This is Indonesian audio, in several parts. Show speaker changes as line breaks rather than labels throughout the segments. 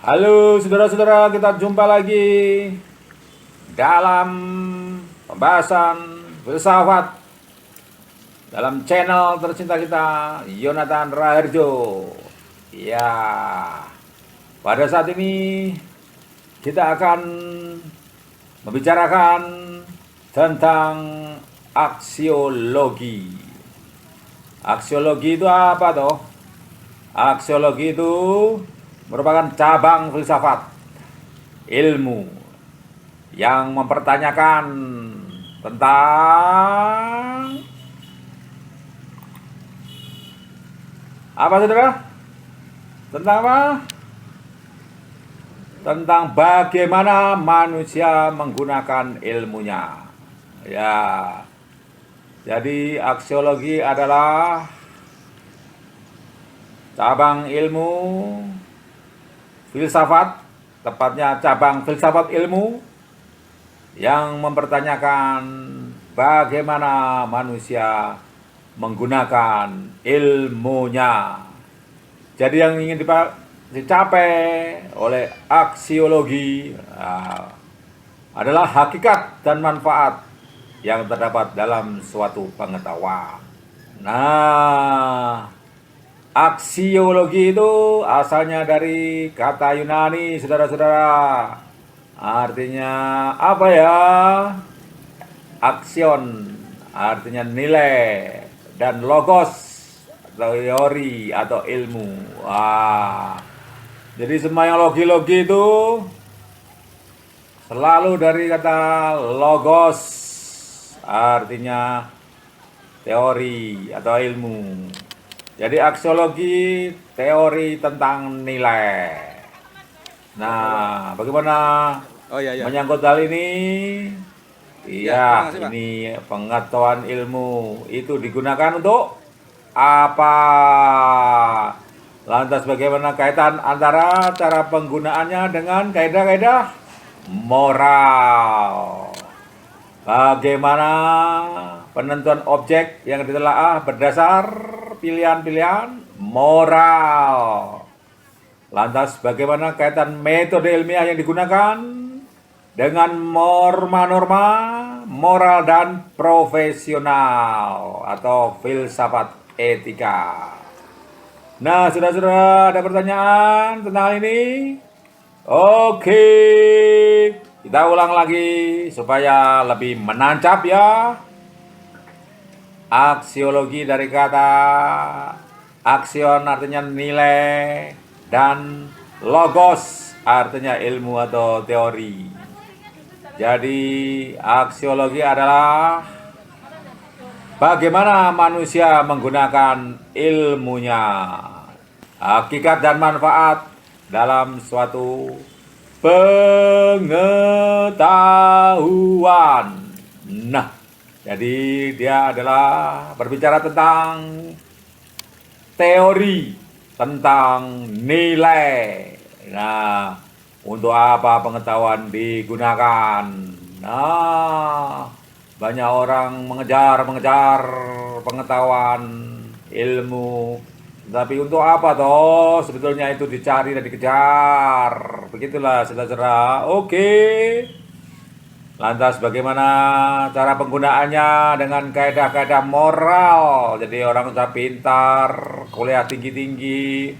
Halo saudara-saudara, kita jumpa lagi dalam pembahasan filsafat dalam channel tercinta kita, Yonatan Raharjo. Ya, pada saat ini kita akan membicarakan tentang aksiologi. Aksiologi itu apa toh? Aksiologi itu merupakan cabang filsafat ilmu yang mempertanyakan tentang apa saudara? Tentang apa? Tentang bagaimana manusia menggunakan ilmunya. Ya, jadi aksiologi adalah cabang ilmu filsafat, tepatnya cabang filsafat ilmu yang mempertanyakan bagaimana manusia menggunakan ilmunya. Jadi yang ingin dicapai oleh aksiologi adalah hakikat dan manfaat yang terdapat dalam suatu pengetahuan. Nah, aksiologi itu asalnya dari kata Yunani, saudara-saudara. Artinya apa ya? Aksion, artinya nilai, dan logos, teori atau ilmu. Jadi semua yang logi-logi itu selalu dari kata logos, artinya teori atau ilmu. Jadi aksiologi teori tentang nilai. Nah, bagaimana menyangkut hal ini? Iya, ini pengetahuan ilmu itu digunakan untuk apa? Lantas bagaimana kaitan antara cara penggunaannya dengan kaidah-kaidah moral? Bagaimana penentuan objek yang ditelaah berdasar pilihan-pilihan moral? Lantas bagaimana kaitan metode ilmiah yang digunakan dengan norma-norma moral dan profesional atau filsafat etika? Nah, saudara-saudara, ada pertanyaan tentang hal ini? Oke, kita ulang lagi supaya lebih menancap ya. Aksiologi dari kata aksion artinya nilai dan logos artinya ilmu atau teori. Jadi aksiologi adalah bagaimana manusia menggunakan ilmunya, hakikat dan manfaat dalam suatu pengetahuan. Nah, jadi dia adalah berbicara tentang teori, tentang nilai. Nah, untuk apa pengetahuan digunakan? Nah, banyak orang mengejar pengetahuan, ilmu. Tapi untuk apa toh sebetulnya itu dicari dan dikejar? Begitulah saudara-saudara. Oke. Lantas bagaimana cara penggunaannya dengan kaidah-kaidah moral? Jadi orang sudah pintar, kuliah tinggi-tinggi,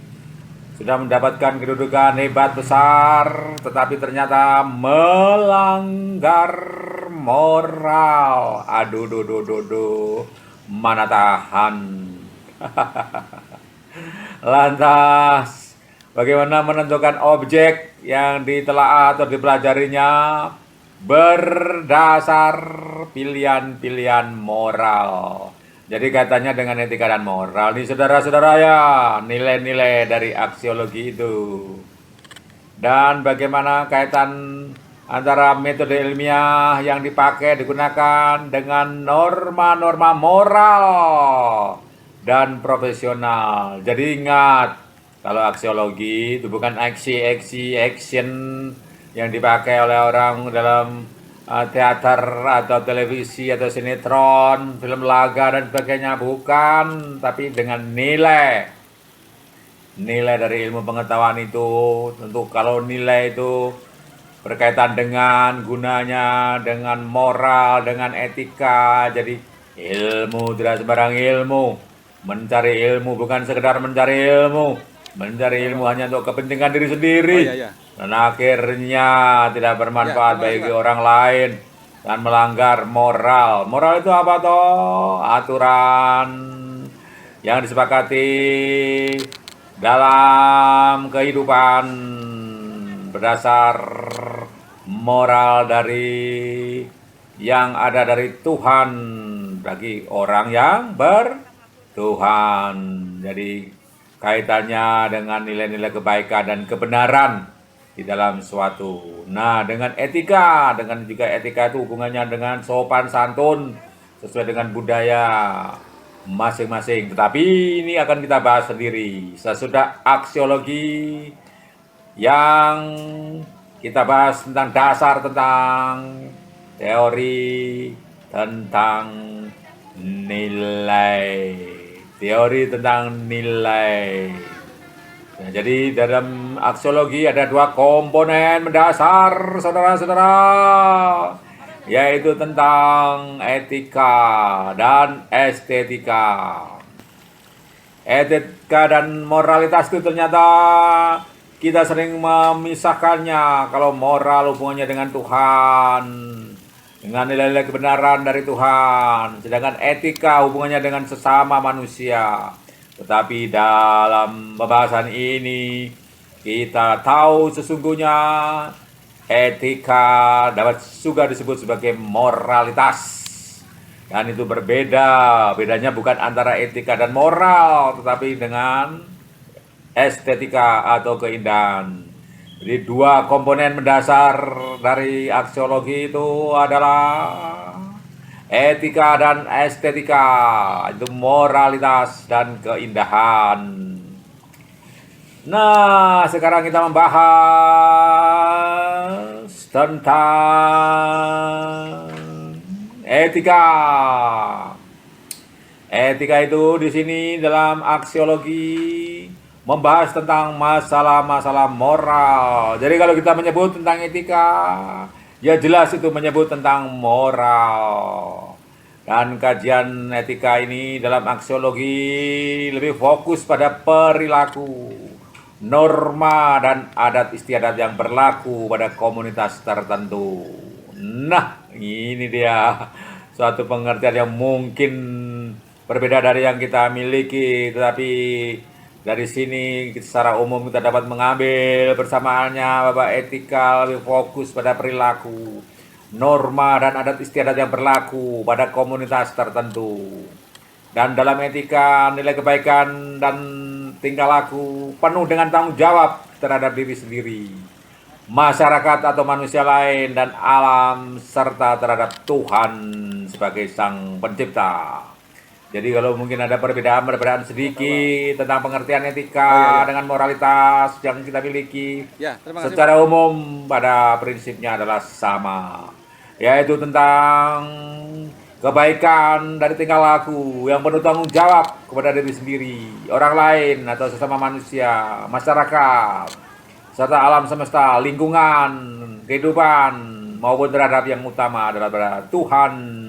sudah mendapatkan kedudukan hebat besar, tetapi ternyata melanggar moral. Aduh, mana tahan. Lantas bagaimana menentukan objek yang ditelaah atau dipelajarinya berdasar pilihan-pilihan moral. Jadi katanya dengan etika dan moral nih saudara-saudara ya, nilai-nilai dari aksiologi itu. Dan bagaimana kaitan antara metode ilmiah yang dipakai digunakan dengan norma-norma moral dan profesional. Jadi ingat, kalau aksiologi itu bukan action yang dipakai oleh orang dalam teater atau televisi atau sinetron, film laga dan sebagainya, bukan, tapi dengan nilai nilai dari ilmu pengetahuan itu. Tentu kalau nilai itu berkaitan dengan gunanya, dengan moral, dengan etika. Jadi ilmu tidak sembarang ilmu. Mencari ilmu bukan sekedar mencari ilmu. Mencari ilmu hanya untuk kepentingan diri sendiri.
Oh, iya.
Dan akhirnya tidak bermanfaat
terima kasih,
bagi
Pak.
orang lain dan melanggar moral. Moral itu apa toh? Aturan yang disepakati dalam kehidupan berdasar moral dari yang ada dari Tuhan bagi orang yang bertuhan. Jadi kaitannya dengan nilai-nilai kebaikan dan kebenaran di dalam suatu. Nah, dengan etika, dengan juga etika itu hubungannya dengan sopan santun sesuai dengan budaya masing-masing. Tetapi ini akan kita bahas sendiri sesudah aksiologi yang kita bahas tentang dasar tentang teori tentang nilai. Teori tentang nilai. Nah, jadi dalam aksiologi ada dua komponen mendasar, saudara-saudara, yaitu tentang etika dan estetika. Etika dan moralitas itu ternyata kita sering memisahkannya. Kalau moral hubungannya dengan Tuhan, dengan nilai-nilai kebenaran dari Tuhan, sedangkan etika hubungannya dengan sesama manusia. Tetapi dalam pembahasan ini kita tahu sesungguhnya etika dapat juga disebut sebagai moralitas. Dan itu berbeda. Bedanya bukan antara etika dan moral, tetapi dengan estetika atau keindahan. Jadi dua komponen mendasar dari aksiologi itu adalah etika dan estetika, itu moralitas dan keindahan. Nah, sekarang kita membahas tentang etika. Etika itu di sini dalam aksiologi membahas tentang masalah-masalah moral. Jadi kalau kita menyebut tentang etika, ya jelas itu menyebut tentang moral. Dan kajian etika ini dalam aksiologi lebih fokus pada perilaku, norma dan adat istiadat yang berlaku pada komunitas tertentu. Nah, ini dia suatu pengertian yang mungkin berbeda dari yang kita miliki, tetapi dari sini secara umum kita dapat mengambil persamaannya bahwa etika lebih fokus pada perilaku, norma dan adat istiadat yang berlaku pada komunitas tertentu. Dan dalam etika, nilai kebaikan dan tingkah laku penuh dengan tanggung jawab terhadap diri sendiri, masyarakat atau manusia lain, dan alam, serta terhadap Tuhan sebagai Sang Pencipta. Jadi kalau mungkin ada perbedaan sedikit tentang pengertian etika dengan moralitas yang kita miliki,
terima kasih,
secara umum pada prinsipnya adalah sama, yaitu tentang kebaikan dari tingkah laku yang penuh tanggung jawab kepada diri sendiri, orang lain atau sesama manusia, masyarakat, serta alam semesta, lingkungan, kehidupan, maupun terhadap yang utama adalah pada Tuhan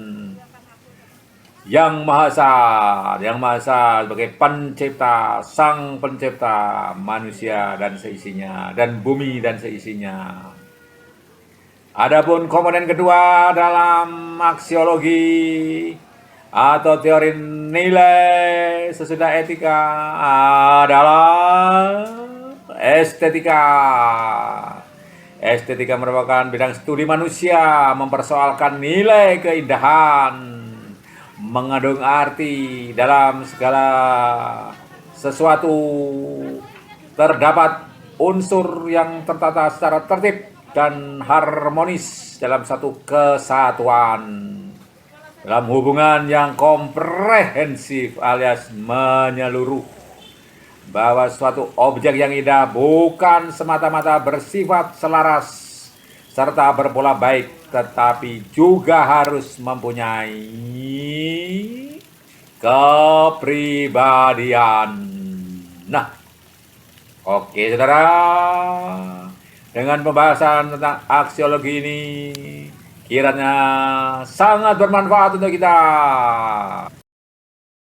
yang Maha Esa sebagai pencipta, Sang Pencipta manusia dan seisinya, dan bumi dan seisinya. Adapun komponen kedua dalam aksiologi atau teori nilai sesudah etika adalah estetika. Estetika merupakan bidang studi manusia mempersoalkan nilai keindahan, mengandung arti dalam segala sesuatu. Terdapat unsur yang tertata secara tertib dan harmonis dalam satu kesatuan, dalam hubungan yang komprehensif alias menyeluruh, bahwa suatu objek yang indah bukan semata-mata bersifat selaras serta berpola baik, tetapi juga harus mempunyai kepribadian. Nah, Oke, saudara, dengan pembahasan tentang aksiologi ini kiranya sangat bermanfaat untuk kita.